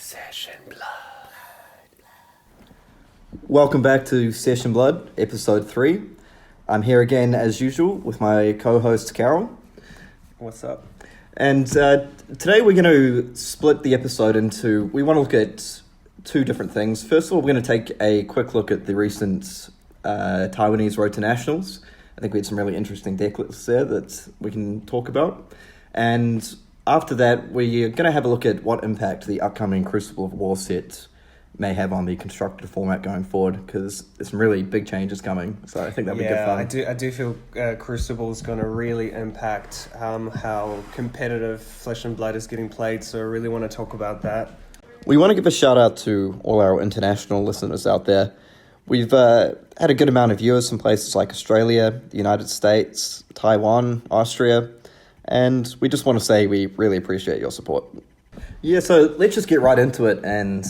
Session Blood. Welcome back to Session Blood, episode 3. I'm here again, as usual, with my co-host, Karol. What's up? And today we're going to split the episode into... We want to look at two different things. First of all, we're going to take a quick look at the recent Taiwanese Road to Nationals. I think we had some really interesting deck lists there that we can talk about. And after that, we're going to have a look at what impact the upcoming Crucible of War set may have on the constructed format going forward, because there's some really big changes coming. So I think that'll be good fun. I do feel Crucible is going to really impact how competitive Flesh and Blood is getting played. So I really want to talk about that. We want to give a shout out to all our international listeners out there. We've had a good amount of viewers from places like Australia, the United States, Taiwan, Austria, and we just want to say we really appreciate your support. Yeah, so let's just get right into it and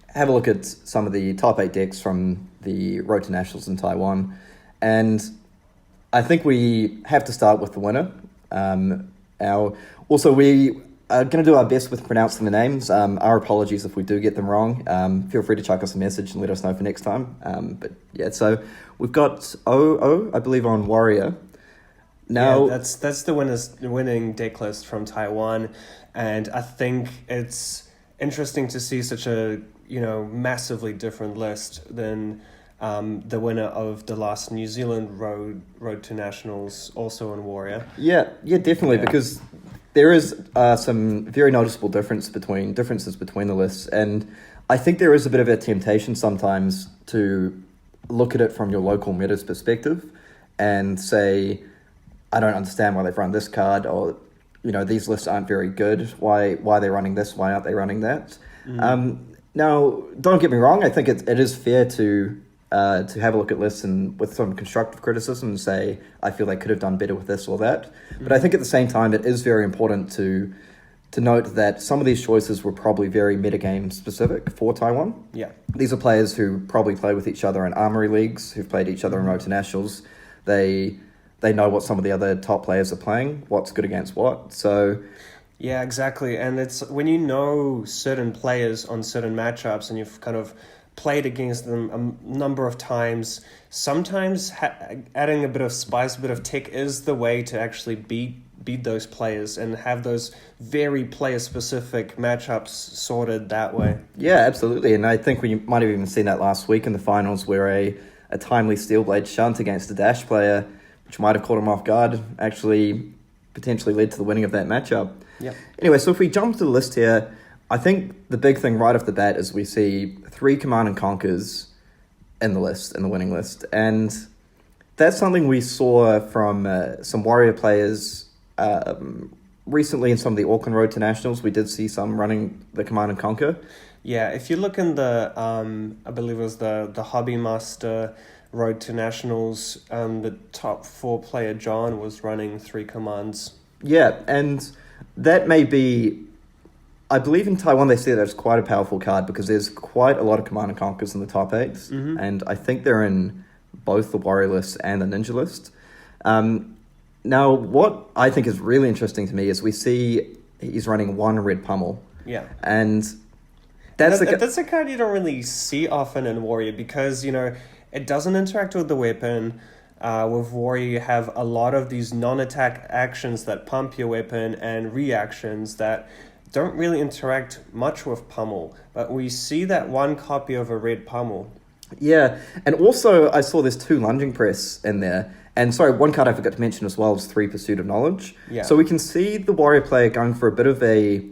have a look at some of the top 8 decks from the Road to Nationals in Taiwan. And I think we have to start with the winner. We are going to do our best with pronouncing the names. Our apologies if we do get them wrong. Feel free to chuck us a message and let us know for next time. But yeah, so we've got OO, I believe, on Warrior. Now, yeah, that's the winning deck list from Taiwan, and I think it's interesting to see such a massively different list than the winner of the last New Zealand Road to Nationals, also on Warrior. Yeah, definitely, because there is some very noticeable differences between the lists, and I think there is a bit of a temptation sometimes to look at it from your local meta's perspective and say, I don't understand why they've run this card, or these lists aren't very good. Why are they running this? Why aren't they running that? Now, don't get me wrong. I think it is fair to have a look at lists and with some constructive criticism and say, I feel they could have done better with this or that. But I think at the same time, it is very important to note that some of these choices were probably very metagame specific for Taiwan. Yeah, these are players who probably play with each other in armory leagues, who've played each other in Road to Nationals. They know what some of the other top players are playing, what's good against what. So, yeah, exactly. And it's when you know certain players on certain matchups and you've kind of played against them a number of times, sometimes adding a bit of spice, a bit of tech is the way to actually beat those players and have those very player-specific matchups sorted that way. Yeah, absolutely. And I think we might have even seen that last week in the finals where a timely Steelblade shunt against a Dash player, which might have caught him off guard, actually potentially led to the winning of that matchup. Yeah. Anyway, so if we jump to the list here, I think the big thing right off the bat is we see 3 Command and Conquers in the winning list. And that's something we saw from some Warrior players recently in some of the Auckland Road to Nationals. We did see some running the Command and Conquer. Yeah, if you look in the, I believe it was the Hobby Master Road to Nationals, the top 4 player John was running 3 commands. Yeah, and that may be, I believe in Taiwan they see that as quite a powerful card because there's quite a lot of Command and Conquers in the top 8s, and I think they're in both the Warrior list and the Ninja list. Now, what I think is really interesting to me is we see he's running 1 red pummel. Yeah. And that's a card you don't really see often in Warrior because, it doesn't interact with the weapon. With Warrior, you have a lot of these non-attack actions that pump your weapon and reactions that don't really interact much with pummel. But we see that 1 copy of a red pummel. Yeah, and also I saw there's 2 lunging press in there. And sorry, 1 card I forgot to mention as well is 3 Pursuit of Knowledge. Yeah. So we can see the Warrior player going for a bit of a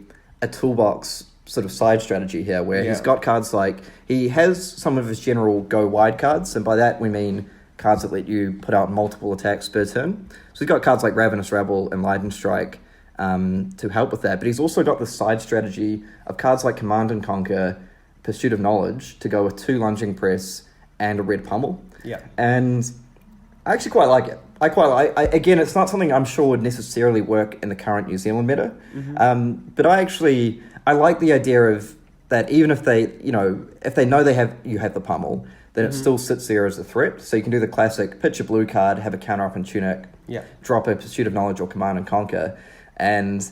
toolbox sort of side strategy here where he's got cards like, he has some of his general go wide cards, and by that we mean cards that let you put out multiple attacks per turn. So he's got cards like Ravenous Rabble and Leiden Strike to help with that, but he's also got the side strategy of cards like Command and Conquer, Pursuit of Knowledge to go with 2 lunging press and a red pummel. Yeah. And I actually quite like it. Again, it's not something I'm sure would necessarily work in the current New Zealand meta, but I like the idea of that even if they, if they know you have the pummel, then it still sits there as a threat. So you can do the classic pitch a blue card, have a counter up in Tunic, drop a Pursuit of Knowledge or Command and Conquer, and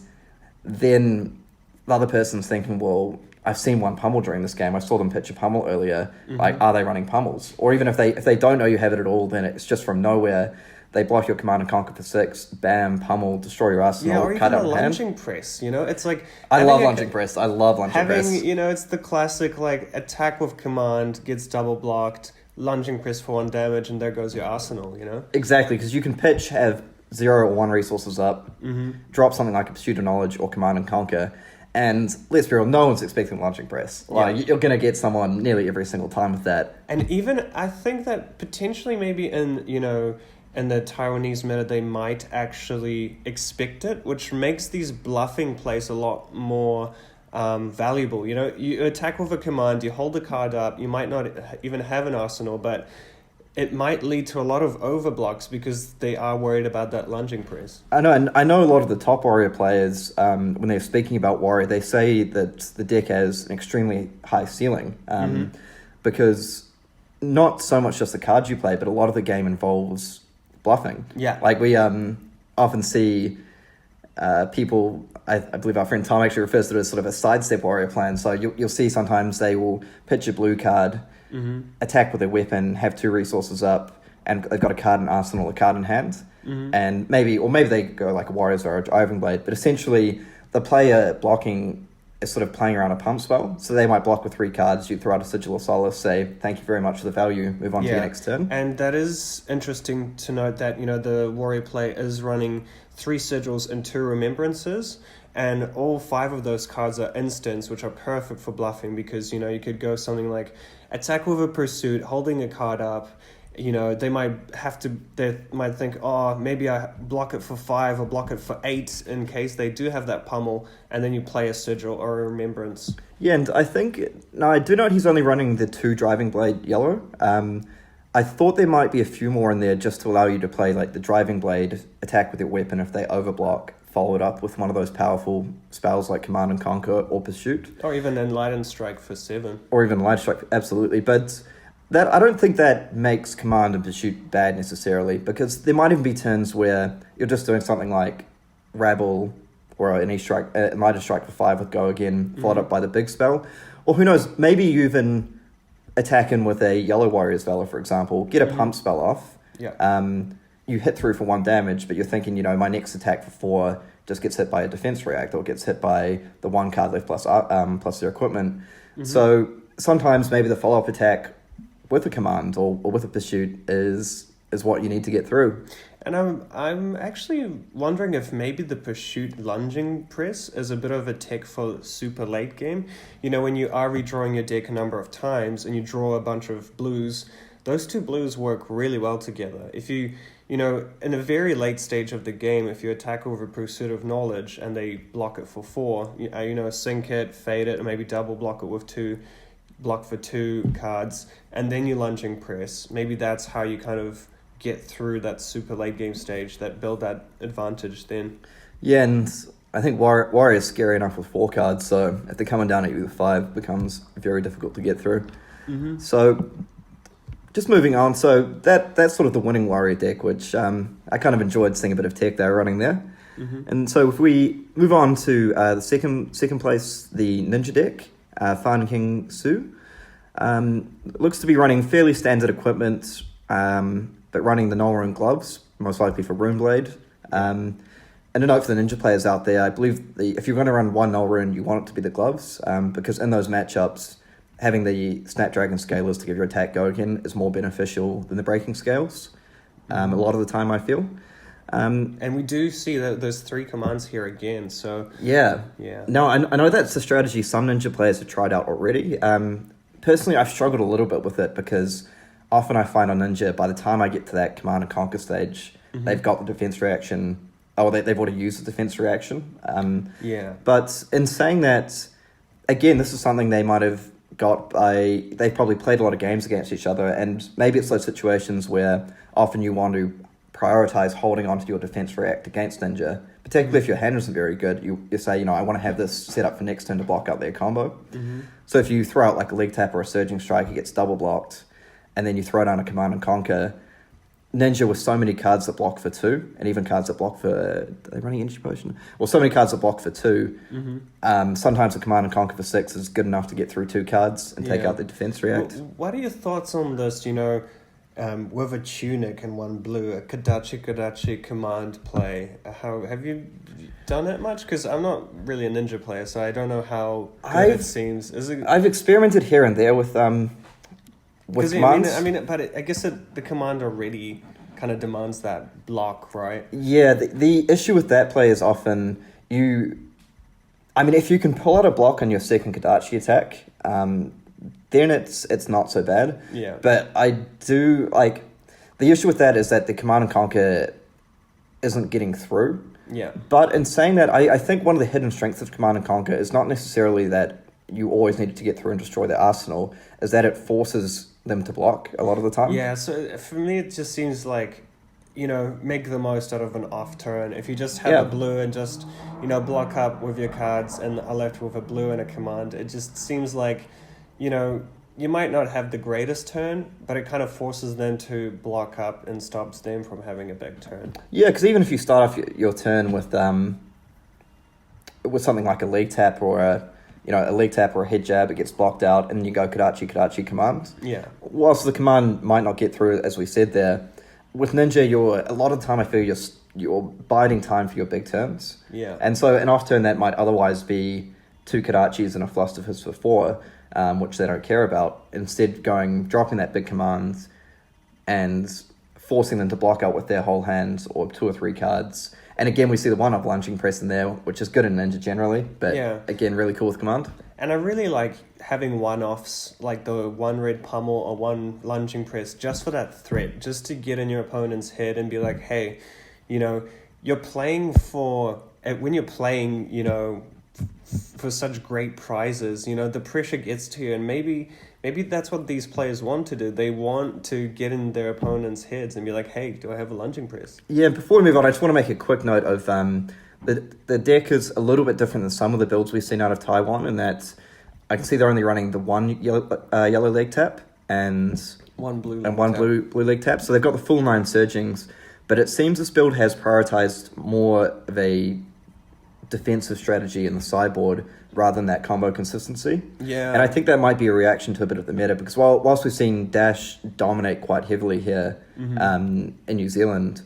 then the other person's thinking, well, I've seen one pummel during this game. I saw them pitch a pummel earlier. Like, are they running pummels? Or even if they don't know you have it at all, then it's just from nowhere. They block your command and conquer for 6, bam, pummel, destroy your arsenal, or cut even out a hand. lunging press, it's like... I love lunging press. Having, it's the classic, like, attack with command, gets double blocked, lunging press for 1 damage, and there goes your arsenal, Exactly, because you can pitch, have 0 or 1 resources up, drop something like a Pursuit of Knowledge or Command and Conquer, and let's be real, no one's expecting lunging press. Like, you're going to get someone nearly every single time with that. And even, I think that potentially maybe in the Taiwanese meta, they might actually expect it, which makes these bluffing plays a lot more valuable. You attack with a command, you hold the card up, you might not even have an arsenal, but it might lead to a lot of overblocks because they are worried about that lunging press. I know, and I know a lot of the top Warrior players, when they're speaking about Warrior, they say that the deck has an extremely high ceiling, because not so much just the cards you play, but a lot of the game involves bluffing. Yeah. Like, we often see people, I believe our friend Tom actually refers to it as sort of a sidestep Warrior plan. So you'll see sometimes they will pitch a blue card, attack with a weapon, have 2 resources up, and they've got a card in arsenal, a card in hand, and maybe they go like a Warriors or a Driving Blade, but essentially the player blocking is sort of playing around a pump spell, so they might block with 3 cards, you throw out a Sigil of Solace, say, thank you very much for the value, move on to your next turn. And that is interesting to note that, the Warrior play is running 3 Sigils and 2 Remembrances, and all 5 of those cards are instants, which are perfect for bluffing because, you could go something like attack with a Pursuit, holding a card up. They might think, maybe I block it for 5 or block it for 8 in case they do have that pummel, and then you play a Sigil or a Remembrance. Yeah, and I do know he's only running the 2 Driving Blade yellow. I thought there might be a few more in there just to allow you to play like the Driving Blade, attack with your weapon if they overblock, followed up with one of those powerful spells like Command and Conquer or Pursuit. Or even Enlightened Strike for 7. Or even Enlightened Strike, absolutely. But that I don't think that makes Command and Pursuit bad necessarily, because there might even be turns where you're just doing something like Rabble or an Enlightened Strike for 5 with Go Again, followed up by the big spell. Or who knows, maybe you even attack in with a Yellow Warrior's Valor, for example, get a pump spell off. Yeah. You hit through for 1 damage, but you're thinking, my next attack for 4 just gets hit by a defense react or gets hit by the 1 card left plus their equipment. So sometimes maybe the follow-up attack with a command or with a pursuit is what you need to get through. And I'm actually wondering if maybe the Pursuit lunging press is a bit of a tech for super late game. When you are redrawing your deck a number of times and you draw a bunch of blues, those 2 blues work really well together. If you in a very late stage of the game, if you attack with a Pursuit of Knowledge and they block it for 4, sink it, fade it, and maybe double block it with 2, block for 2 cards, and then you lunging press, maybe that's how you kind of get through that super late game stage, that build that advantage then. Yeah, and I think Warrior is scary enough with 4 cards, so if they're coming down at you with 5, it becomes very difficult to get through. So just moving on, so that's sort of the winning Warrior deck, which I kind of enjoyed seeing a bit of tech they were running there. And so if we move on to the second place, the Ninja deck, Fan King Su, looks to be running fairly standard equipment, but running the Null Rune gloves, most likely for Runeblade. And a note for the Ninja players out there, I believe if you're going to run 1 Null Rune, you want it to be the gloves, because in those matchups, having the Snapdragon Scalers to give your attack go again is more beneficial than the Breaking Scales, a lot of the time, I feel. And we do see that there's 3 commands here again, so... Yeah. No, I know that's a strategy some Ninja players have tried out already. Personally, I've struggled a little bit with it because often I find on Ninja, by the time I get to that Command and Conquer stage, they've got the defense reaction. They've already used the defense reaction. But in saying that, again, this is something they might have got by... They've probably played a lot of games against each other, and maybe it's those situations where often you want to prioritize holding onto your defense react against Ninja, particularly if your hand isn't very good. You say, I want to have this set up for next turn to block out their combo. So if you throw out like a leg tap or a surging strike, it gets double blocked, and then you throw down a Command and Conquer, Ninja with so many cards that block for 2, and even cards that block for... Are they running Energy Potion? Well, so many cards that block for 2. Sometimes a Command and Conquer for 6 is good enough to get through 2 cards and take out the defense react. What are your thoughts on this, with a Tunic and 1 blue, a Kodachi command play? How have you done it much? Because I'm not really a Ninja player, so I don't know how good it seems. I've experimented here and there with commands. I guess the command already kind of demands that block, right? Yeah, the issue with that play is often if you can pull out a block on your second Kodachi attack, then it's not so bad. Yeah. But I do, the issue with that is that the Command and Conquer isn't getting through. Yeah. But in saying that, I think one of the hidden strengths of Command and Conquer is not necessarily that you always need to get through and destroy their arsenal, is that it forces them to block a lot of the time. Yeah, so for me it just seems like, make the most out of an off turn. If you just have a blue and just, block up with your cards and are left with a blue and a command, it just seems like, you might not have the greatest turn, but it kind of forces them to block up and stops them from having a big turn. Yeah, because even if you start off your turn with something like a league tap or a league tap or a head jab, it gets blocked out, and you go Kodachi command. Yeah. Whilst the command might not get through, as we said there, with Ninja, a lot of the time I feel you're biding time for your big turns. Yeah. And so an off turn that might otherwise be 2 Kodachis and a Fluster Fist for 4, which they don't care about, instead dropping that big command and forcing them to block out with their whole hand or 2 or 3 cards. And again, we see the 1-up lunging press in there, which is good in Ninja generally, but again, really cool with command. And I really like having 1-offs, like the 1 red pummel or 1 lunging press, just for that threat, just to get in your opponent's head and be like, hey, you're playing when you're playing, for such great prizes, the pressure gets to you, and maybe that's what these players want to do. They want to get in their opponent's heads and be like, hey, do I have a lunging press? Yeah, before we move on, I just want to make a quick note of the deck is a little bit different than some of the builds we've seen out of Taiwan, in that I can see they're only running the 1 yellow leg tap and 1 blue and 1 blue leg tap. So they've got the full 9 surgings, but it seems this build has prioritized more of a defensive strategy in the sideboard rather than that combo consistency. Yeah. And I think that might be a reaction to a bit of the meta, because whilst we've seen Dash dominate quite heavily here in New Zealand,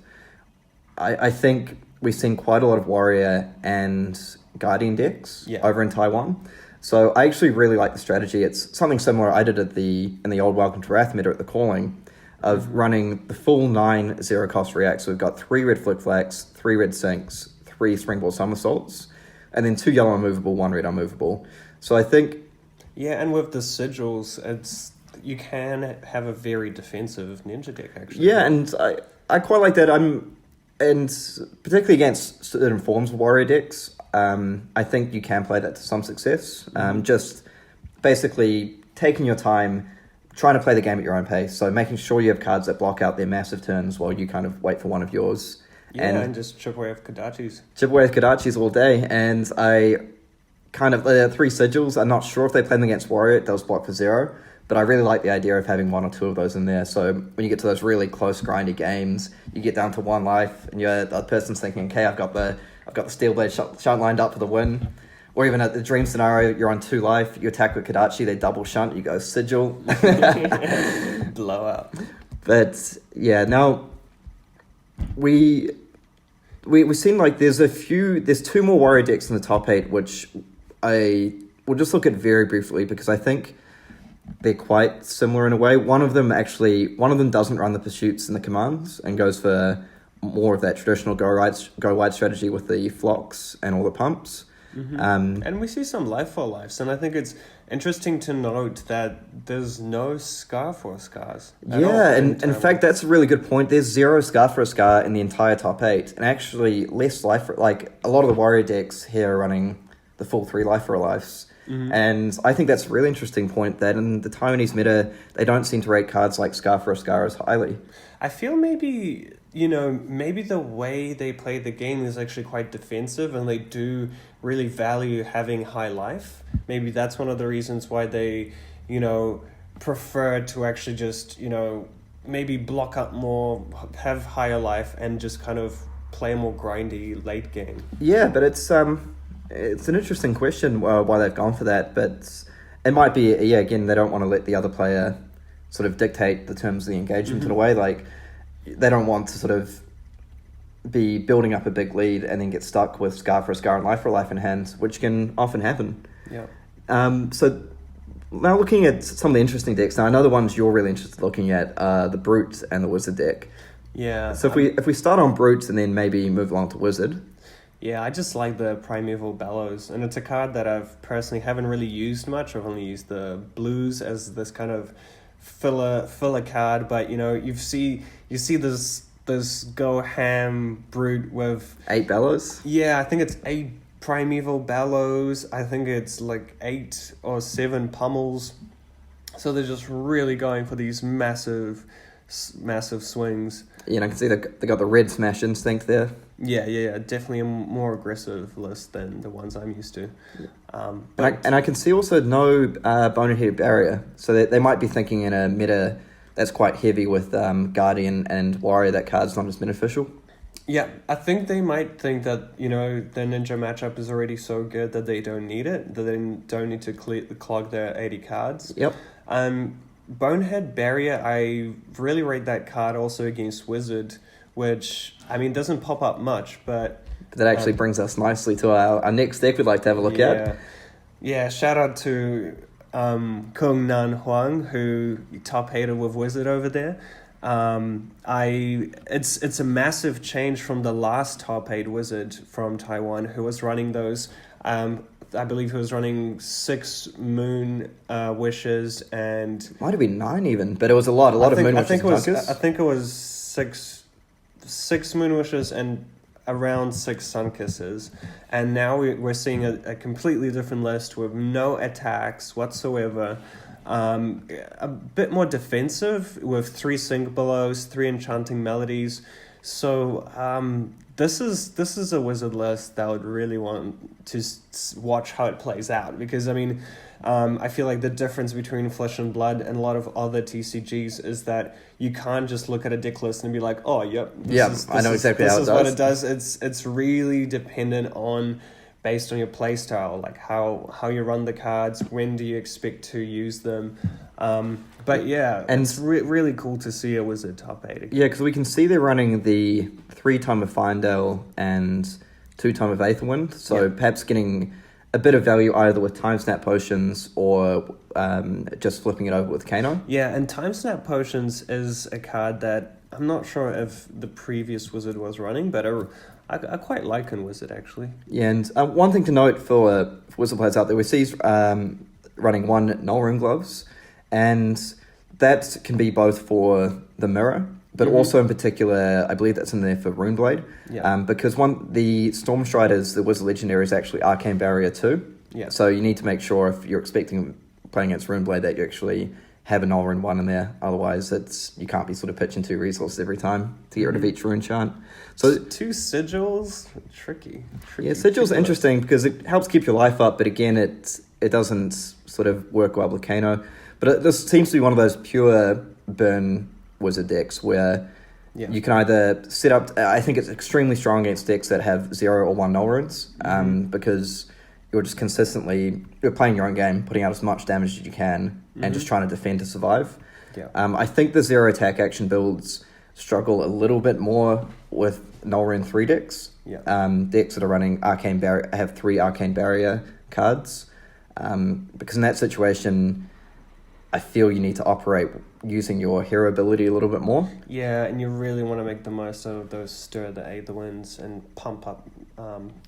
I think we've seen quite a lot of Warrior and Guardian decks over in Taiwan. So I actually really like the strategy. It's something similar I did in the old Welcome to Wrath meta at the Calling, of running the full 9 0-cost reacts. So we've got 3 red Flick Flacks, 3 red Sinks, 3 Springboard Somersaults, and then 2 yellow unmovable, 1 red unmovable. So I think... Yeah, and with the sigils, you can have a very defensive Ninja deck, actually. Yeah, and I quite like that. And particularly against certain forms of Warrior decks, I think you can play that to some success. Just basically taking your time, trying to play the game at your own pace. So making sure you have cards that block out their massive turns while you kind of wait for one of yours. Yeah, and just chip away with Kodachis. Chip away with Kodachis all day. And I kind of, 3 sigils, I'm not sure if they play them against Warrior, it does block for 0. But I really like the idea of having 1 or 2 of those in there. So when you get to those really close, grindy games, you get down to 1 life, and the other person's thinking, okay, I've got the Steelblade shunt lined up for the win. Or even at the dream scenario, you're on 2 life, you attack with Kodachi, they double shunt, you go sigil. Blow up. But yeah, now we've seen like there's 2 more Warrior decks in the top 8, which I will just look at very briefly, because I think they're quite similar in a way. One of them doesn't run the pursuits and the commands and goes for more of that traditional go wide strategy with the flocks and all the pumps. And we see some life for lives, and I think it's interesting to note that there's no Scar for Scars. Yeah, and in fact, that's a really good point. There's 0 Scar for a Scar in the entire top 8, and actually less life for, like, a lot of the Warrior decks here are running the full 3 life for a lives. And I think that's a really interesting point, that in the Taiwanese meta, they don't seem to rate cards like Scar for a Scar as highly. I feel maybe the way they play the game is actually quite defensive, and they do really value having high life. Maybe that's one of the reasons why they, prefer to actually just, maybe block up more, have higher life, and just kind of play a more grindy late game? Yeah, but it's an interesting question why they've gone for that. But it might be, again, they don't want to let the other player sort of dictate the terms of the engagement in a way. Like, they don't want to sort of be building up a big lead and then get stuck with scar for a scar and life for a life in hand, which can often happen. Yeah. So now looking at some of the interesting decks, now I know the ones you're really interested in looking at are the Brute and the Wizard deck. Yeah. So if we start on Brute and then maybe move along to Wizard. Yeah, I just like the Primeval Bellows, and it's a card that I've personally haven't really used much. I've only used the blues as this kind of filler card, but you see this go ham Brute with 8 Bellows. Yeah, I think it's 8 Primeval Bellows. I think it's like 8 or 7 Pummels. So they're just really going for these massive swings. I can see they got the red smash instinct there. Yeah, definitely a more aggressive list than the ones I'm used to. And I can see also no Bonehead Barrier, so they might be thinking in a meta that's quite heavy with Guardian and Warrior. That card's not as beneficial. Yeah, I think they might think that the Ninja matchup is already so good that they don't need it, that they don't need to clog their 80 cards. Yep. Bonehead Barrier, I really rate that card also against Wizard, which, doesn't pop up much, but that actually brings us nicely to our next deck we'd like to have a look at. Yeah, shout out to Kung Nan Huang, who top-hated with Wizard over there. It's a massive change from the last top-8 Wizard from Taiwan, who was running those. I believe he was running 6 Moon Wishes and... Might have been 9 even, but it was a lot of Moon Wishes. I think it was 6 Moon Wishes and around 6 Sun Kisses. And now we're seeing a completely different list with no attacks whatsoever. A bit more defensive with 3 Sync Belows, 3 Enchanting Melodies. So this is a Wizard list that I would really want to watch how it plays out, because I feel like the difference between Flesh and Blood and a lot of other TCGs is that you can't just look at a deck list and be like, oh, yep, I know exactly how it does. This is what it does. It's really dependent on, based on your play style, like how you run the cards, when do you expect to use them. But yeah, and it's really cool to see a Wizard top 8 again. Yeah, because we can see they're running the 3 Time of Findale and 2 Time of Aetherwind, so perhaps getting a bit of value either with Time Snap Potions or just flipping it over with Kano. Yeah, and Time Snap Potions is a card that I'm not sure if the previous Wizard was running, but I quite like in Wizard, actually. Yeah, and one thing to note for Wizard players out there, we see running 1 Null Gloves, and that can be both for the Mirror, but also in particular, I believe that's in there for Runeblade. Yeah. Because the Stormstriders, the Wizard Legendary, is actually Arcane Barrier too. Yeah. So you need to make sure if you're expecting playing against Runeblade that you actually have an All-in 1 in there. Otherwise, you can't be sort of pitching 2 resources every time to get rid of each rune chant. So 2 sigils, tricky. Yeah, sigils are interesting because it helps keep your life up, but again, it doesn't sort of work well with Kano. But this seems to be one of those pure burn Wizard decks where you can either set up... I think it's extremely strong against decks that have 0 or 1 null runes, because you're just consistently... You're playing your own game, putting out as much damage as you can, and just trying to defend to survive. Yeah. I think the 0 attack action builds struggle a little bit more with null rune 3 decks. Yeah. Decks that are running Arcane Barrier have 3 Arcane Barrier cards, because in that situation... I feel you need to operate using your hero ability a little bit more. Yeah, and you really want to make the most of those Stir the Aetherwinds and pump up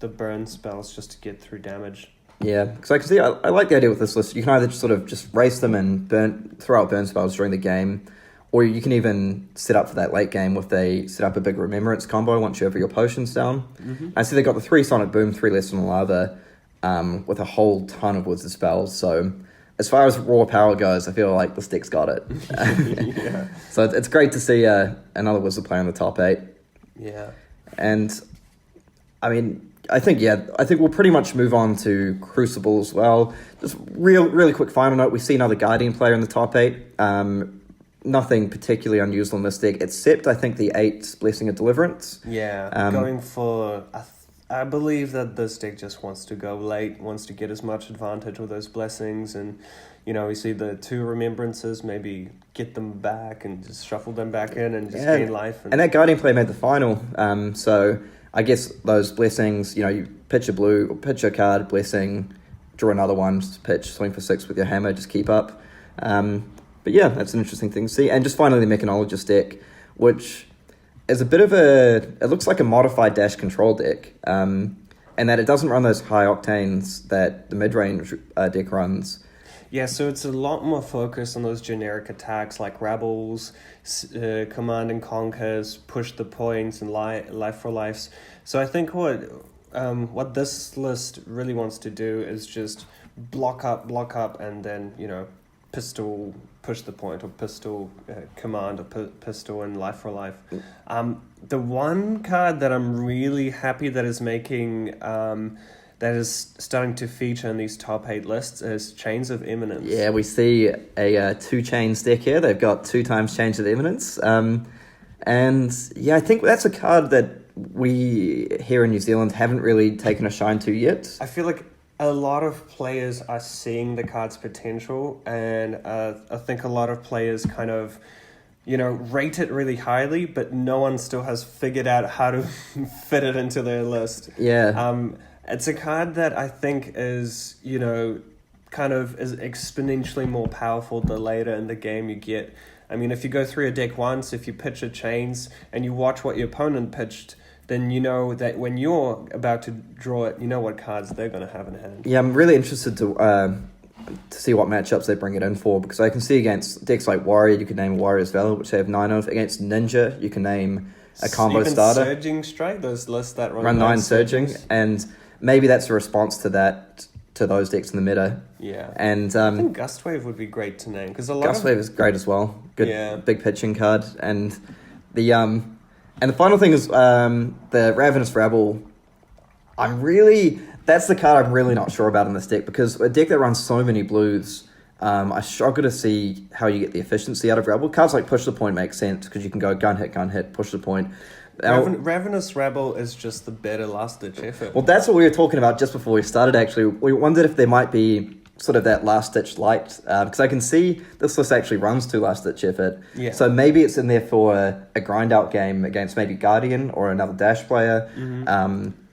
the burn spells just to get through damage. Yeah, because I can see, I like the idea with this list. You can either just race them and throw out burn spells during the game, or you can even set up for that late game with set up a big Remembrance combo once you have your potions down. I see they got the 3 Sonic Boom, 3 Lesson on Lava, with a whole ton of Wizard spells, so... As far as raw power goes, I feel like this deck's got it. Yeah. So it's great to see another Wizard player in the top 8. Yeah. And, I think we'll pretty much move on to Crucible as well. Just really quick final note, we see another Guardian player in the top 8. nothing particularly unusual in this deck, except I think the 8 Blessing of Deliverance. Yeah, going for... I believe that this deck just wants to go late, wants to get as much advantage with those blessings, and we see the 2 remembrances, maybe get them back and just shuffle them back in and just gain life. And that Guardian play made the final, so I guess those blessings, you pitch a blue, or pitch a card, blessing, draw another one, just pitch, swing for 6 with your hammer, just keep up. But yeah, that's an interesting thing to see. And just finally the Mechanologist deck, which is a bit of it looks like a modified dash control deck, and that it doesn't run those high octanes that the mid-range deck runs. Yeah, so it's a lot more focused on those generic attacks like Rebels, Command and Conquers, push the points, and life for lives. So I think what this list really wants to do is just block up, and then, pistol, push the point, or pistol, command, or pistol, and life for life. The one card that I'm really happy that is making... that is starting to feature in these top 8 lists is Chains of Eminence. Yeah, we see a 2 chains deck here. They've got 2 times Chains of Eminence. And yeah, I think that's a card that we here in New Zealand haven't really taken a shine to yet. I feel like a lot of players are seeing the card's potential, and I think a lot of players kind of, rate it really highly, but no one still has figured out how to fit it into their list. Yeah. It's a card that I think is, kind of is exponentially more powerful the later in the game you get. I mean, if you go through a deck once, if you pitch a Chains and you watch what your opponent pitched, then you know that when you're about to draw it, you know what cards they're going to have in hand. Yeah, I'm really interested to see what matchups they bring it in for, because I can see against decks like Warrior, you can name Warrior's Valor, which they have 9 of. Against Ninja, you can name a combo even starter. Surging Strike, those lists that run 9 Surging, and maybe that's a response to those decks in the meta. Yeah. And I think Gustwave would be great to name, because Gustwave is great as well. Good, big pitching card. And the final thing is the Ravenous Rabble. That's the card I'm really not sure about in this deck, because a deck that runs so many blues, I struggle to see how you get the efficiency out of Rabble. Cards like Push the Point make sense, because you can go gun hit, push the point. Ravenous Rebel is just the better last-ditch effort. Well, that's what we were talking about just before we started, actually. We wondered if there might be sort of that last-ditch light, because I can see this list actually runs 2 last-ditch effort. Yeah. So maybe it's in there for a grind-out game against maybe Guardian or another Dash player,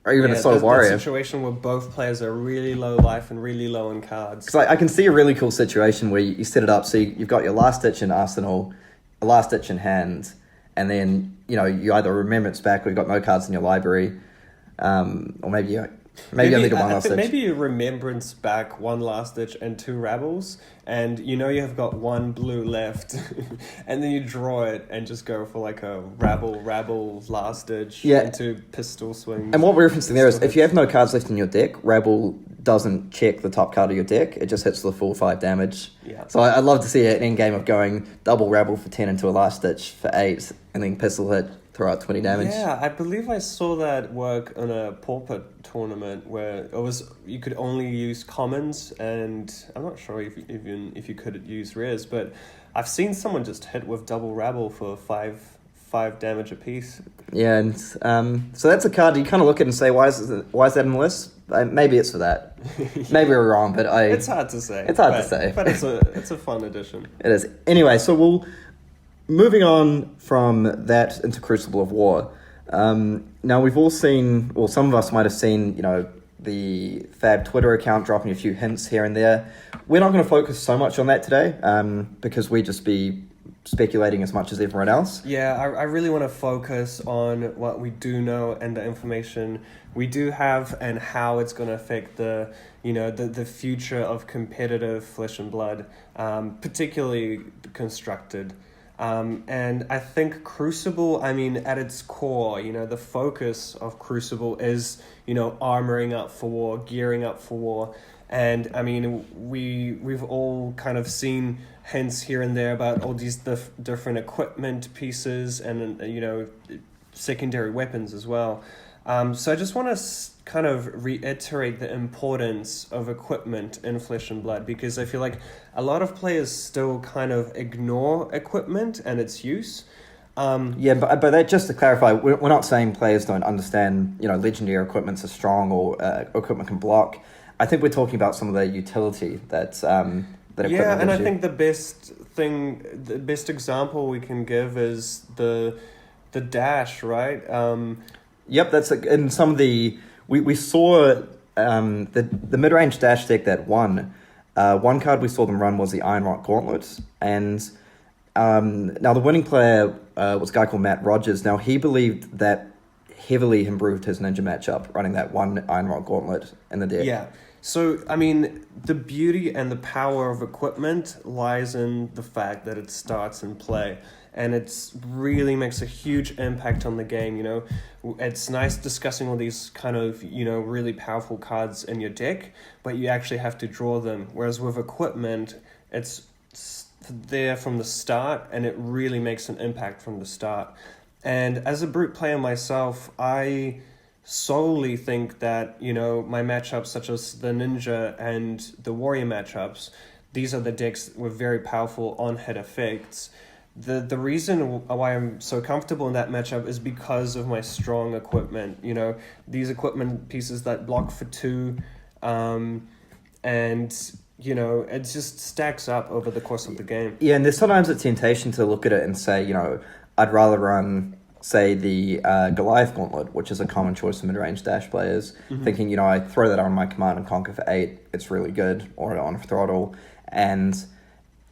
or even a Soul Warrior. That situation where both players are really low life and really low in cards. Because I can see a really cool situation where you set it up, so you've got your last-ditch in arsenal, a last-ditch in hand, and then you either Remembrance back or you've got no cards in your library, or maybe only do 1 last ditch. Maybe you Remembrance back 1 last ditch and 2 Rebels, and you have got 1 blue left, and then you draw it and just go for like a Rabble last ditch into pistol swings. And what we're referencing there is if you have no cards left in your deck, Rabble doesn't check the top card of your deck. It just hits the full 5 damage. Yeah. So I'd love to see an end game of going double Rabble for 10 into a last ditch for 8, and then pistol hit, throw out 20 damage. Yeah, I believe I saw that work on a Pauper tournament where you could only use commons, and I'm not sure if you could use rares, but I've seen someone just hit with double Rabble for 5 damage apiece. Yeah, and so that's a card you kind of look at and say, why is that in the list? Maybe it's for that. Maybe we're wrong, but it's hard to say. But it's a fun addition. It is. Anyway, so moving on from that into Crucible of War. Now we've all seen, or some of us might have seen, the Fab Twitter account dropping a few hints here and there. We're not going to focus so much on that today, because we just be speculating as much as everyone else. Yeah, I really want to focus on what we do know and the information we do have, and how it's going to affect the future of competitive Flesh and Blood, particularly constructed. And I think Crucible, at its core, the focus of Crucible is, armoring up for war, gearing up for war. And we've all kind of seen hints here and there about all these different equipment pieces and, secondary weapons as well. So I just want to kind of reiterate the importance of equipment in Flesh and Blood, because I feel like a lot of players still kind of ignore equipment and its use. But that, just to clarify, we're not saying players don't understand, legendary equipments are strong or equipment can block. I think we're talking about some of the utility that equipment and I gives you. think the best example we can give is the dash, right? Yep, that's in some of the we saw the mid range dash deck that won. One card we saw them run was the Iron Rock Gauntlet, and now the winning player was a guy called Matt Rogers. Now he believed that heavily improved his ninja matchup running that one Iron Rock Gauntlet in the deck. Yeah. So, I mean, the beauty and the power of equipment lies in the fact that it starts in play. And it really makes a huge impact on the game, It's nice discussing all these kind of, really powerful cards in your deck, but you actually have to draw them. Whereas with equipment, it's there from the start, and it really makes an impact from the start. And as a brute player myself, I solely think that, my matchups such as the Ninja and the Warrior matchups, these are the decks with very powerful on-hit effects. The reason why I'm so comfortable in that matchup is because of my strong equipment. These equipment pieces that block for 2, and it just stacks up over the course of the game. Yeah, and there's sometimes a temptation to look at it and say, I'd rather run, say, the Goliath Gauntlet, which is a common choice for mid-range dash players, thinking, I throw that on my Command and Conquer for 8, it's really good, or on Throttle, and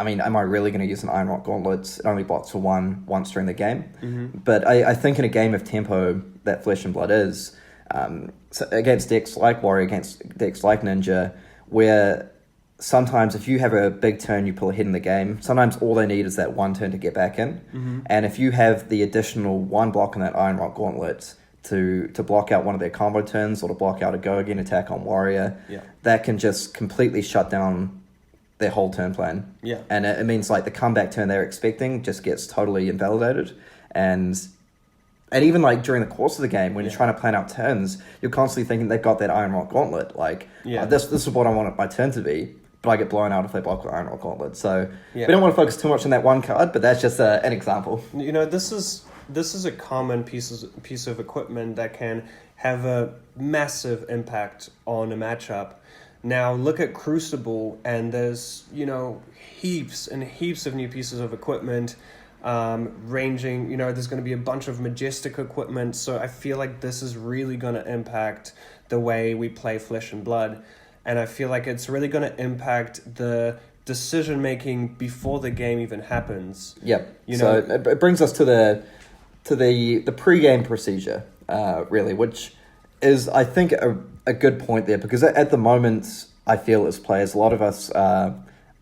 I mean, am I really going to use an Iron Rock Gauntlet? It only blocks for 1 once during the game. But I think in a game of tempo that Flesh and Blood is, so against decks like Warrior, against decks like Ninja, where sometimes if you have a big turn, you pull ahead in the game, sometimes all they need is that 1 turn to get back in. And if you have the additional 1 block on that Iron Rock Gauntlet to block out one of their combo turns or to block out a go again attack on Warrior, that can just completely shut down their whole turn plan. Yeah. And it means like the comeback turn they're expecting just gets totally invalidated. And even like during the course of the game, when you're trying to plan out turns, you're constantly thinking they've got that Iron Rock Gauntlet. Like, this is what I want my turn to be, but I get blown out if they block the Iron Rock Gauntlet. So we don't want to focus too much on that one card, but that's just an example. This is a common piece of equipment that can have a massive impact on a matchup. Now look at Crucible, and there's heaps and heaps of new pieces of equipment, ranging. There's going to be a bunch of majestic equipment. So I feel like this is really going to impact the way we play Flesh and Blood, and I feel like it's really going to impact the decision making before the game even happens. Yep. So it brings us to the pre-game procedure, really, which is, I think, a good point there, because at the moment, I feel as players, a lot of us are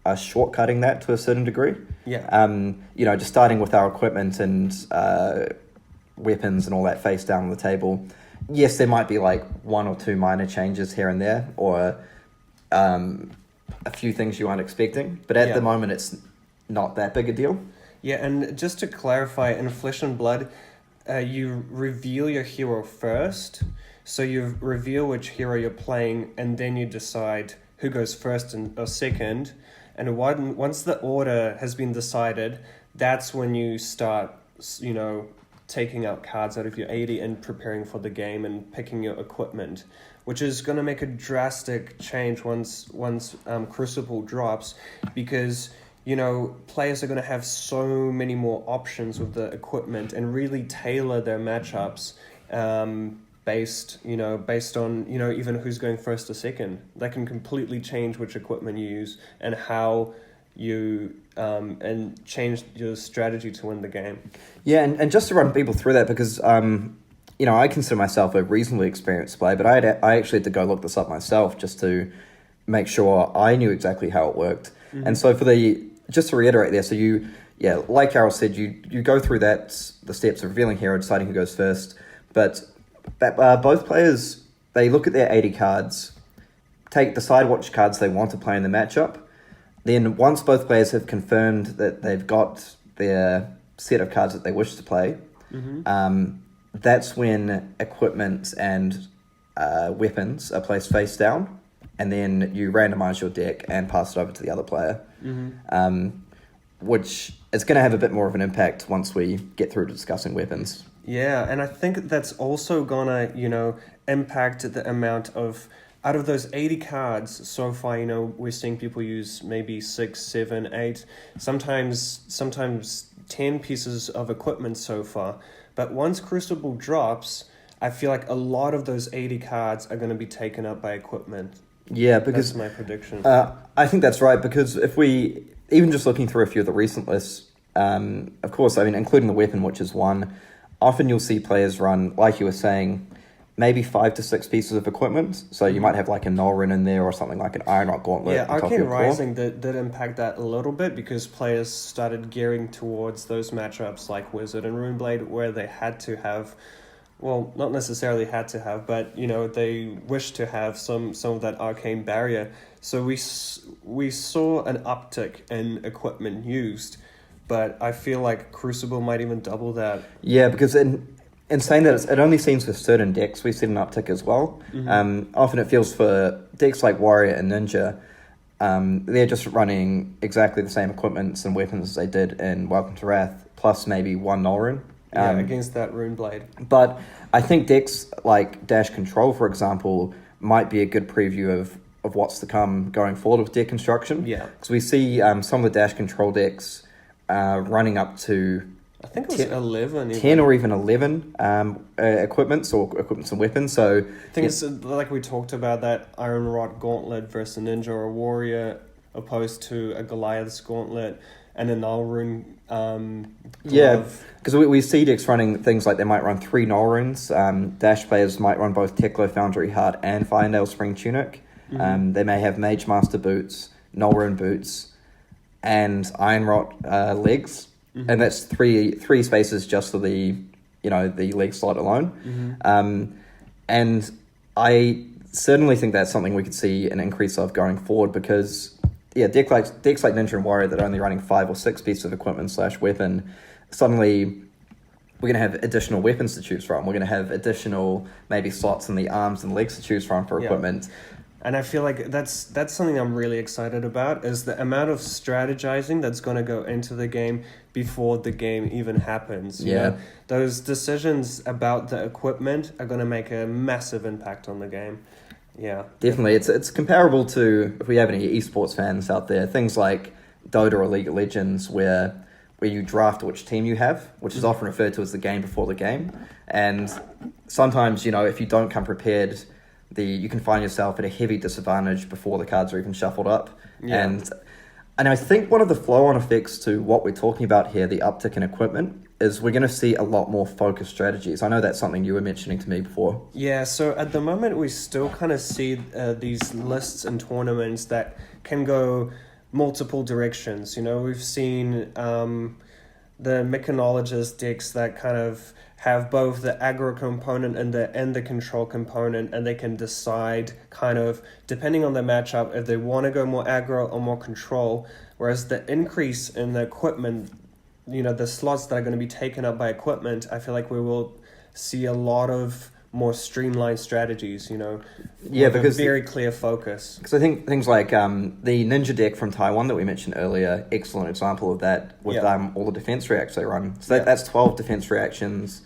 shortcutting that to a certain degree. Yeah. Just starting with our equipment and weapons and all that face down on the table. Yes, there might be like 1 or 2 minor changes here and there, or a few things you aren't expecting, but at the moment, it's not that big a deal. Yeah, and just to clarify, in Flesh and Blood, you reveal your hero first. So you reveal which hero you're playing, and then you decide who goes first or second. And once the order has been decided, that's when you start, taking out cards out of your 80 and preparing for the game and picking your equipment, which is going to make a drastic change once Crucible drops, because players are going to have so many more options with the equipment and really tailor their matchups. Based on, even who's going first or second. That can completely change which equipment you use and how you, and change your strategy to win the game. Yeah, and just to run people through that, because, I consider myself a reasonably experienced player, but I actually had to go look this up myself just to make sure I knew exactly how it worked. And so just to reiterate there, so like Karol said, you go through the steps of revealing hero, deciding who goes first, but both players, they look at their 80 cards, decide which cards they want to play in the matchup. Then once both players have confirmed that they've got their set of cards that they wish to play, that's when equipment and weapons are placed face down, and then you randomize your deck and pass it over to the other player. Which is going to have a bit more of an impact once we get through to discussing weapons. Yeah, and I think that's also gonna, impact the amount of, out of those 80 cards so far, we're seeing people use maybe 6, 7, 8, sometimes 10 pieces of equipment so far. But once Crucible drops, I feel like a lot of those 80 cards are going to be taken up by equipment. Yeah, because... That's my prediction. I think that's right, because if we... Even just looking through a few of the recent lists, of course, including the weapon, which is one, often you'll see players run, like you were saying, maybe 5 to 6 pieces of equipment. So you might have like a Nullrun in there or something like an Iron Rock Gauntlet. Yeah, Arcane Rising did impact that a little bit because players started gearing towards those matchups like Wizard and Runeblade where they had to have, well, not necessarily had to have, but, they wished to have some of that arcane barrier. So we saw an uptick in equipment used, but I feel like Crucible might even double that. Yeah, because in saying that, it only seems for certain decks we've seen an uptick as well. Often it feels for decks like Warrior and Ninja, they're just running exactly the same equipments and weapons as they did in Welcome to Wrath, plus maybe one Nullrun. Against that Runeblade. But I think decks like Dash Control, for example, might be a good preview of what's to come going forward with deck construction. Yeah. Because we see some of the Dash Control decks running up to... I think it was 11. 10 or even 11 equipments and weapons. So things like we talked about, that Iron Rod Gauntlet versus a Ninja or a Warrior opposed to a Goliath's Gauntlet and a Nullrun glove. Because we see decks running things like they might run 3 Nullruns. Dash players might run both Teklo Foundry Heart and Firendale Spring Tunic. They may have Mage Master boots, Nullrun boots, and Iron Rot legs. And that's three spaces just for the leg slot alone. And I certainly think that's something we could see an increase of going forward because decks like Ninja and Warrior that are only running 5 or 6 pieces of equipment / weapon, suddenly we're going to have additional weapons to choose from. We're going to have additional maybe slots in the arms and legs to choose from for equipment. And I feel like that's something I'm really excited about, is the amount of strategizing that's going to go into the game before the game even happens. You know? Those decisions about the equipment are going to make a massive impact on the game. Yeah. Definitely. It's comparable to, if we have any esports fans out there, things like Dota or League of Legends where you draft which team you have, which is often referred to as the game before the game. And sometimes, if you don't come prepared, you can find yourself at a heavy disadvantage before the cards are even shuffled up. Yeah. And I think one of the flow-on effects to what we're talking about here, the uptick in equipment, is we're going to see a lot more focused strategies. I know that's something you were mentioning to me before. Yeah, so at the moment we still kind of see these lists and tournaments that can go multiple directions. We've seen the mechanologist decks that kind of have both the aggro component and the control component, and they can decide kind of, depending on the matchup, if they want to go more aggro or more control, whereas the increase in the equipment, the slots that are going to be taken up by equipment, I feel like we will see a lot of more streamlined strategies, because a very clear focus. Because I think things like the Ninja deck from Taiwan that we mentioned earlier, excellent example of that with all the defense reacts they run. So that's 12 defense reactions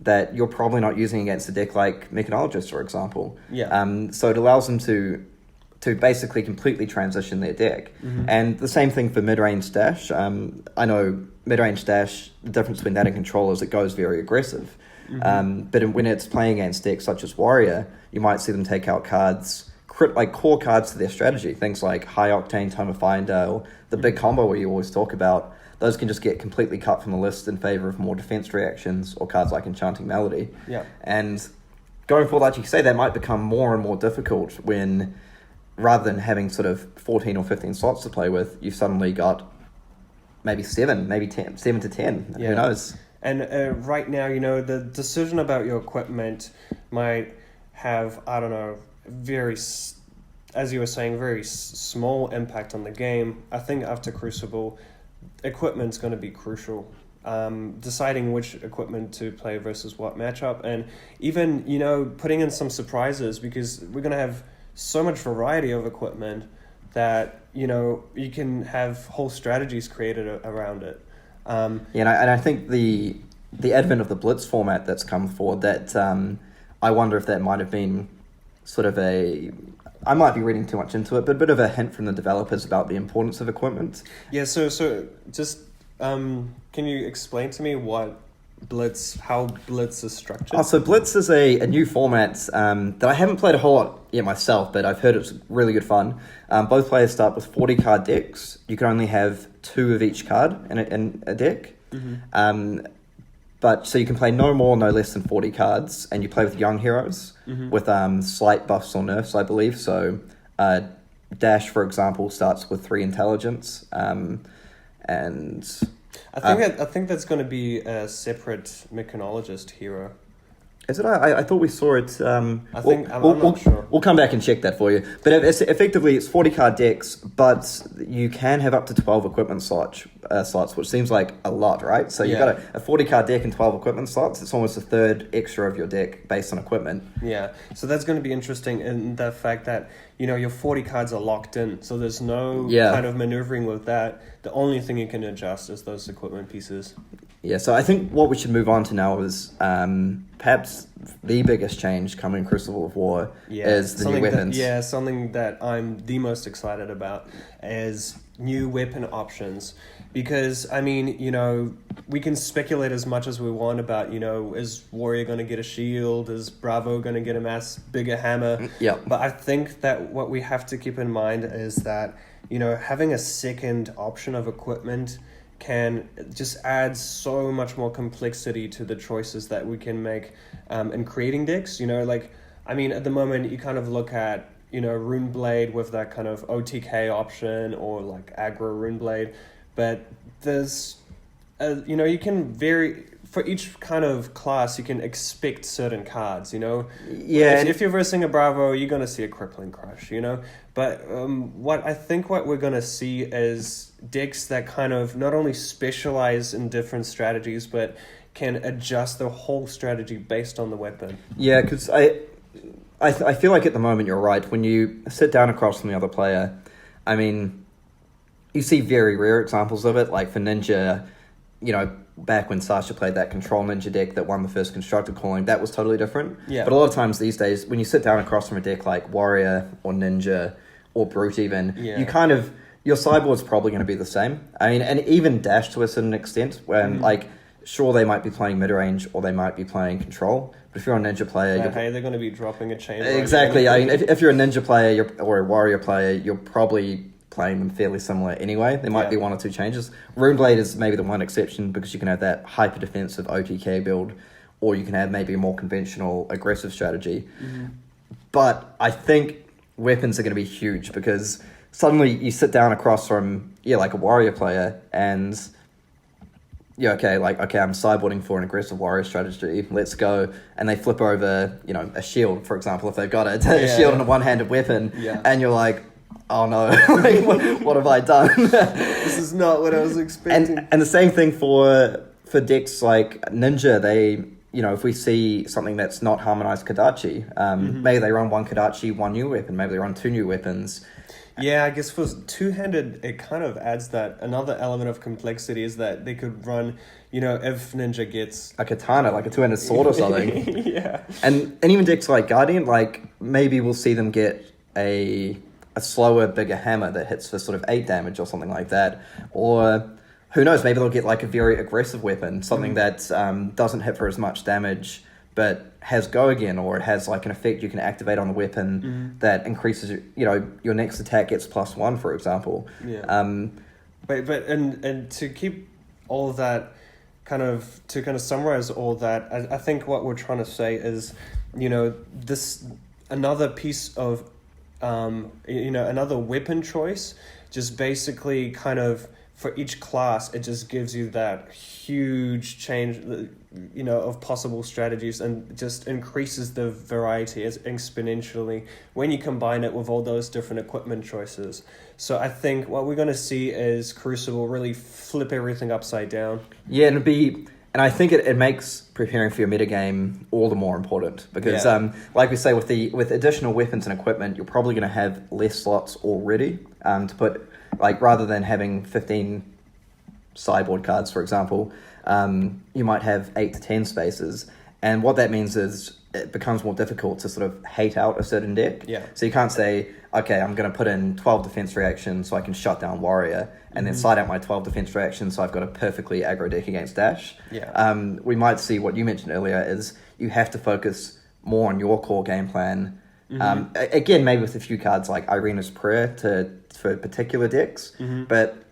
that you're probably not using against a deck like Mechanologist, for example. So it allows them to basically completely transition their deck. And the same thing for mid-range dash. I know mid-range dash, the difference between that and control is it goes very aggressive. But when it's playing against decks such as Warrior, you might see them take out cards, like core cards to their strategy. Things like High Octane, Tome of Firendale, the big combo where you always talk about. Those can just get completely cut from the list in favor of more defense reactions or cards like Enchanting Melody. And going forward, like you say, that might become more and more difficult when, rather than having sort of 14 or 15 slots to play with, you've suddenly got maybe 7 to 10. Who knows? And right now, the decision about your equipment might have, I don't know, as you were saying, very small impact on the game. I think after Crucible, equipment's going to be crucial. deciding which equipment to play versus what matchup, and even, you know, putting in some surprises, because we're going to have so much variety of equipment that, you know, you can have whole strategies created around it. And I think the advent of the Blitz format that's come forward, that I wonder if that might have been sort of I might be reading too much into it, but a bit of a hint from the developers about the importance of equipment. Yeah, so just can you explain to me how Blitz is structured? So Blitz is a new format that I haven't played a whole lot yet myself, but I've heard it's really good fun. Both players start with 40 card decks. You can only have 2 of each card in a deck. Mm-hmm. But so you can play no more, no less than 40 cards, and you play with young heroes with slight buffs or nerfs, I believe. So Dash, for example, starts with 3 intelligence, and I think that's going to be a separate mechanologist hero. Is it? I thought we saw it. I'm not sure. We'll come back and check that for you. But effectively, it's 40 card decks, but you can have up to 12 equipment slots, which seems like a lot, right? So you've got a 40 card deck and 12 equipment slots. It's almost a third extra of your deck based on equipment. Yeah, so that's going to be interesting in the fact that, you know, your 40 cards are locked in, so there's no kind of maneuvering with that. The only thing you can adjust is those equipment pieces. Yeah, so I think what we should move on to now is perhaps the biggest change coming in Crucible of War is the new weapons. Something that I'm the most excited about is new weapon options. Because, I mean, you know, we can speculate as much as we want about, you know, is Warrior going to get a shield? Is Bravo going to get a bigger hammer? Yeah. But I think that what we have to keep in mind is that, you know, having a second option of equipment can just add so much more complexity to the choices that we can make in creating decks. You know, like, I mean, at the moment, you kind of look at, you know, Runeblade with that kind of OTK option, or like aggro Runeblade. But there's, you know, you can vary, for each kind of class, you can expect certain cards, you know? Yeah. If you're versing a Bravo, you're going to see a Crippling Crush, you know? But what we're going to see is decks that kind of not only specialize in different strategies, but can adjust the whole strategy based on the weapon. Yeah, because I feel like at the moment you're right. When you sit down across from the other player, I mean, you see very rare examples of it, like for Ninja, you know, back when Sasha played that Control Ninja deck that won the first Constructed Calling, that was totally different. Yeah. But a lot of times these days, when you sit down across from a deck like Warrior or Ninja or Brute even, you kind of, your sideboard's probably going to be the same. I mean, and even Dash to a certain extent, when like, sure, they might be playing mid-range or they might be playing Control, but if you're a Ninja player... they're going to be dropping a chain. Exactly. I mean, if you're a Ninja player or a Warrior player, you're probably playing them fairly similar anyway. There might be 1 or 2 changes. Runeblade is maybe the one exception, because you can have that hyper defensive OTK build, or you can have maybe a more conventional aggressive strategy. But I think weapons are going to be huge, because suddenly you sit down across from like a Warrior player, and I'm sideboarding for an aggressive Warrior strategy, let's go, and they flip over, you know, a shield, for example, if they've got a shield and a one-handed weapon, and you're like, oh no, like, what have I done? This is not what I was expecting. And the same thing for decks like Ninja. They, you know, if we see something that's not harmonized Kodachi, maybe they run 1 Kodachi, 1 new weapon, maybe they run 2 new weapons. Yeah, I guess for two-handed, it kind of adds that another element of complexity is that they could run, you know, if Ninja gets a katana, like a 2-handed sword or something. Yeah. And even decks like Guardian, like maybe we'll see them get a slower, bigger hammer that hits for sort of 8 damage or something like that. Or who knows, maybe they'll get like a very aggressive weapon, something that doesn't hit for as much damage, but has go again, or it has like an effect you can activate on the weapon that increases, you know, your next attack gets +1, for example. Yeah. But and to keep all of that to summarize all that, I think what we're trying to say is, you know, this another piece of you know, another weapon choice just basically kind of for each class, it just gives you that huge change, of possible strategies, and just increases the variety exponentially when you combine it with all those different equipment choices. So I think what we're going to see is Crucible really flip everything upside down. Yeah, and I think it makes preparing for your metagame all the more important because, like we say, with additional weapons and equipment, you're probably going to have less slots already to put. Like, rather than having 15 sideboard cards, for example, you might have 8 to 10 spaces. And what that means is it becomes more difficult to sort of hate out a certain deck. Yeah. So you can't say, okay, I'm going to put in 12 defense reactions so I can shut down Warrior, and then side out my 12 defense reactions so I've got a perfectly aggro deck against Dash. Yeah. We might see what you mentioned earlier is you have to focus more on your core game plan. Again, maybe with a few cards like Irina's Prayer for particular decks, but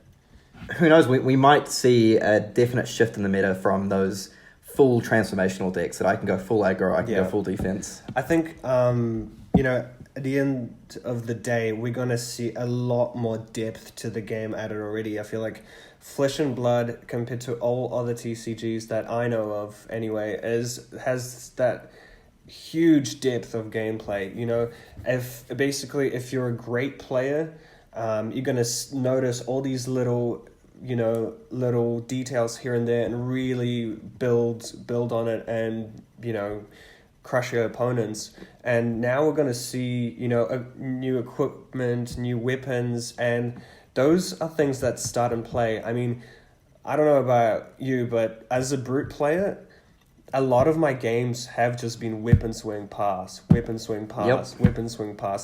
who knows, we might see a definite shift in the meta from those full transformational decks that I can go full aggro, I can go full defense. I think, at the end of the day, we're going to see a lot more depth to the game added already. I feel like Flesh and Blood, compared to all other TCGs that I know of anyway, has that huge depth of gameplay. If you're a great player, you're going to notice all these little details here and there and really build on it and, crush your opponents. And now we're going to see, new equipment, new weapons, and those are things that start and play. I mean, I don't know about you, but as a brute player, a lot of my games have just been weapon swing pass.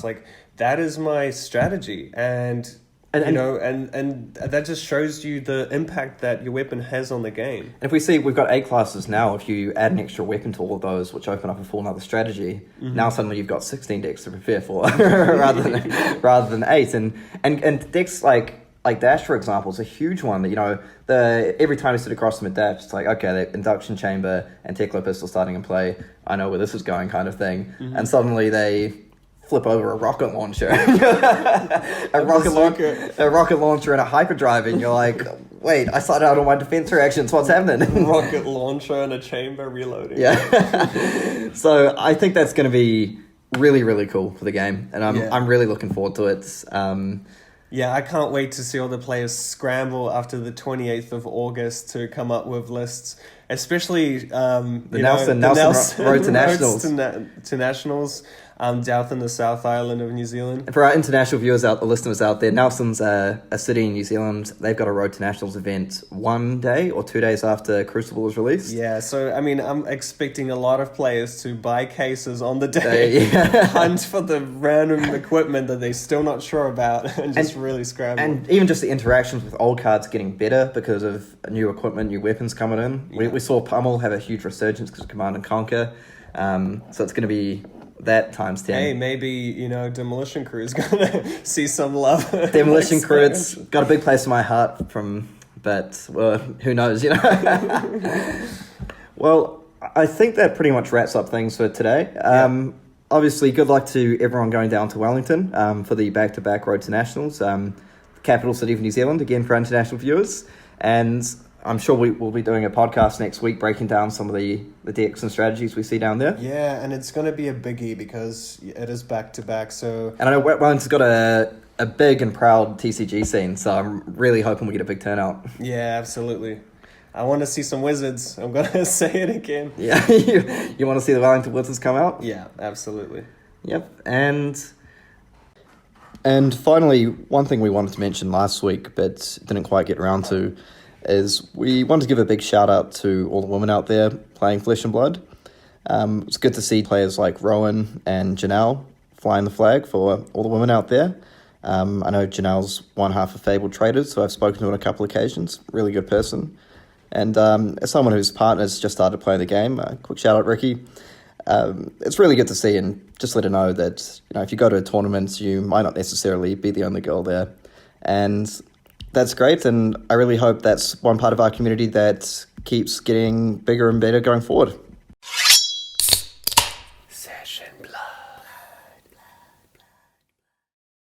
Like, that is my strategy. And that just shows you the impact that your weapon has on the game. And if we see, we've got 8 classes now. If you add an extra weapon to all of those, which open up a full another strategy, now suddenly you've got 16 decks to prepare for rather than 8. And decks like Dash, for example, is a huge one. That every time you sit across them at Dash, it's like, okay, the Induction Chamber and Teklo Pistol starting in play. I know where this is going, kind of thing. And suddenly they flip over a rocket launcher, a rocket launcher and a hyperdrive, and you're like, wait, I started out all my defense reactions. What's happening? Rocket launcher and a chamber reloading. Yeah. So I think that's going to be really, really cool for the game, and I'm really looking forward to it. I can't wait to see all the players scramble after the 28th of August to come up with lists, especially the Nelson Road to Nationals. To Nationals. Down in the South Island of New Zealand. And for our international viewers the listeners out there, Nelson's a city in New Zealand. They've got a Road to Nationals event 1 day or 2 days after Crucible was released. Yeah, so I mean, I'm expecting a lot of players to buy cases on the day, hunt for the random equipment that they're still not sure about, and really scramble. And even just the interactions with old cards getting better because of new equipment, new weapons coming in. Yeah. We saw Pummel have a huge resurgence because of Command and Conquer. So it's going to be that times 10. Hey, maybe, Demolition Crew is going to see some love. Demolition Crew, it's got a big place in my heart but who knows, Well, I think that pretty much wraps up things for today. Obviously, good luck to everyone going down to Wellington for the back-to-back Road to Nationals, capital city of New Zealand, again for international viewers. And I'm sure we'll be doing a podcast next week breaking down some of the decks and strategies we see down there. Yeah, and it's going to be a biggie because it is back-to-back. So, and I know Wellington's got a big and proud TCG scene, so I'm really hoping we get a big turnout. Yeah, absolutely. I want to see some Wizards. I'm going to say it again. Yeah, you want to see the Wellington Wizards come out? Yeah, absolutely. Yep, and finally, one thing we wanted to mention last week but didn't quite get around to is we wanted to give a big shout out to all the women out there playing Flesh and Blood. It's good to see players like Rowan and Janelle flying the flag for all the women out there. I know Janelle's one half of Fabled Traders, so I've spoken to her on a couple of occasions. Really good person. And as someone whose partner's just started playing the game, quick shout out, Ricky. It's really good to see, and just let her know that if you go to a tournament, you might not necessarily be the only girl there. And that's great, and I really hope that's one part of our community that keeps getting bigger and better going forward. Session Blood.